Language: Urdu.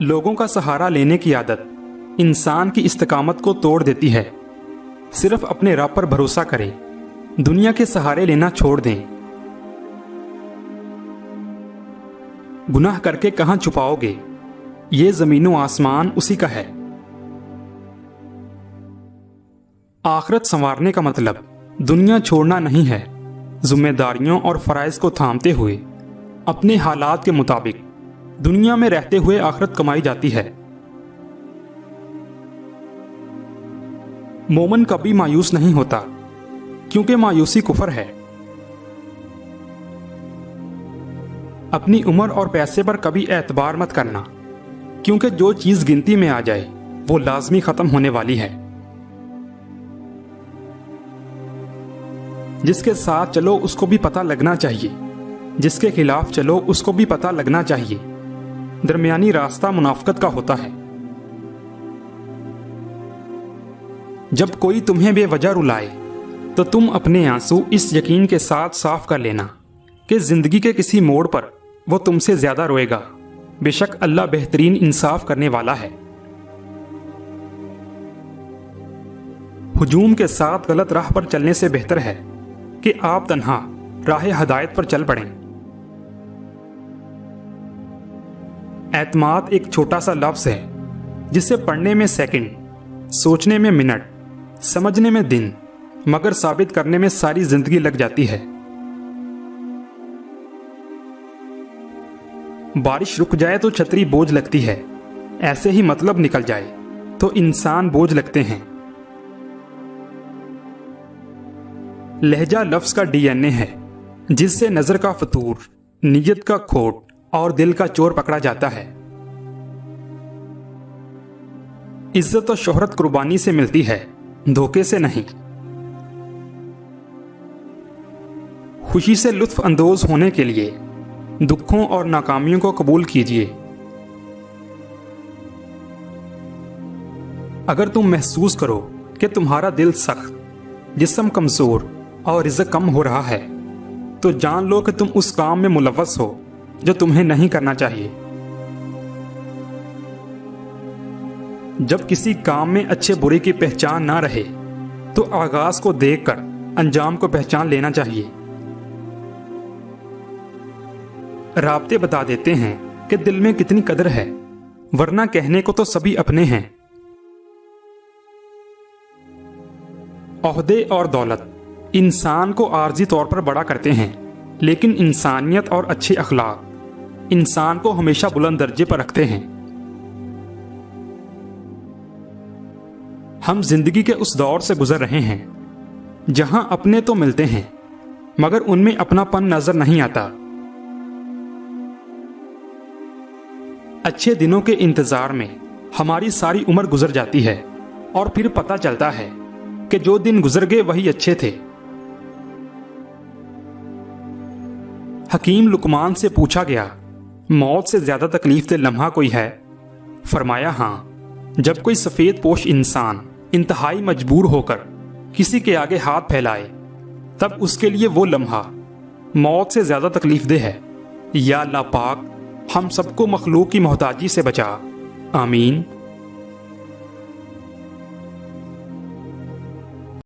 لوگوں کا سہارا لینے کی عادت انسان کی استقامت کو توڑ دیتی ہے۔ صرف اپنے رب پر بھروسہ کریں، دنیا کے سہارے لینا چھوڑ دیں۔ گناہ کر کے کہاں چھپاؤ گے؟ یہ زمین و آسمان اسی کا ہے۔ آخرت سنوارنے کا مطلب دنیا چھوڑنا نہیں ہے، ذمہ داریوں اور فرائض کو تھامتے ہوئے اپنے حالات کے مطابق دنیا میں رہتے ہوئے آخرت کمائی جاتی ہے۔ مومن کبھی مایوس نہیں ہوتا، کیونکہ مایوسی کفر ہے۔ اپنی عمر اور پیسے پر کبھی اعتبار مت کرنا، کیونکہ جو چیز گنتی میں آ جائے وہ لازمی ختم ہونے والی ہے۔ جس کے ساتھ چلو اس کو بھی پتہ لگنا چاہیے، جس کے خلاف چلو اس کو بھی پتہ لگنا چاہیے۔ درمیانی راستہ منافقت کا ہوتا ہے۔ جب کوئی تمہیں بے وجہ رلائے تو تم اپنے آنسو اس یقین کے ساتھ صاف کر لینا کہ زندگی کے کسی موڑ پر وہ تم سے زیادہ روئے گا۔ بے شک اللہ بہترین انصاف کرنے والا ہے۔ ہجوم کے ساتھ غلط راہ پر چلنے سے بہتر ہے کہ آپ تنہا راہ ہدایت پر چل پڑیں۔ اعتماد ایک چھوٹا سا لفظ ہے جسے پڑھنے میں سیکنڈ، سوچنے میں منٹ، سمجھنے میں دن، مگر ثابت کرنے میں ساری زندگی لگ جاتی ہے۔ بارش رک جائے تو چھتری بوجھ لگتی ہے، ایسے ہی مطلب نکل جائے تو انسان بوجھ لگتے ہیں۔ لہجہ لفظ کا ڈی این اے ہے، جس سے نظر کا فطور، نیت کا کھوٹ اور دل کا چور پکڑا جاتا ہے۔ عزت و شہرت قربانی سے ملتی ہے، دھوکے سے نہیں۔ خوشی سے لطف اندوز ہونے کے لیے دکھوں اور ناکامیوں کو قبول کیجیے۔ اگر تم محسوس کرو کہ تمہارا دل سخت، جسم کمزور اور رزق کم ہو رہا ہے تو جان لو کہ تم اس کام میں ملوث ہو جو تمہیں نہیں کرنا چاہیے۔ جب کسی کام میں اچھے برے کی پہچان نہ رہے تو آغاز کو دیکھ کر انجام کو پہچان لینا چاہیے۔ رابطے بتا دیتے ہیں کہ دل میں کتنی قدر ہے، ورنہ کہنے کو تو سبھی اپنے ہیں۔ عہدے اور دولت انسان کو عارضی طور پر بڑا کرتے ہیں، لیکن انسانیت اور اچھے اخلاق انسان کو ہمیشہ بلند درجے پر رکھتے ہیں۔ ہم زندگی کے اس دور سے گزر رہے ہیں جہاں اپنے تو ملتے ہیں مگر ان میں اپنا پن نظر نہیں آتا۔ اچھے دنوں کے انتظار میں ہماری ساری عمر گزر جاتی ہے اور پھر پتہ چلتا ہے کہ جو دن گزر گئے وہی اچھے تھے۔ حکیم لقمان سے پوچھا گیا، موت سے زیادہ تکلیف دہ لمحہ کوئی ہے؟ فرمایا ہاں، جب کوئی سفید پوش انسان انتہائی مجبور ہو کر کسی کے آگے ہاتھ پھیلائے، تب اس کے لیے وہ لمحہ موت سے زیادہ تکلیف دہ ہے۔ یا اللہ پاک ہم سب کو مخلوق کی محتاجی سے بچا، آمین۔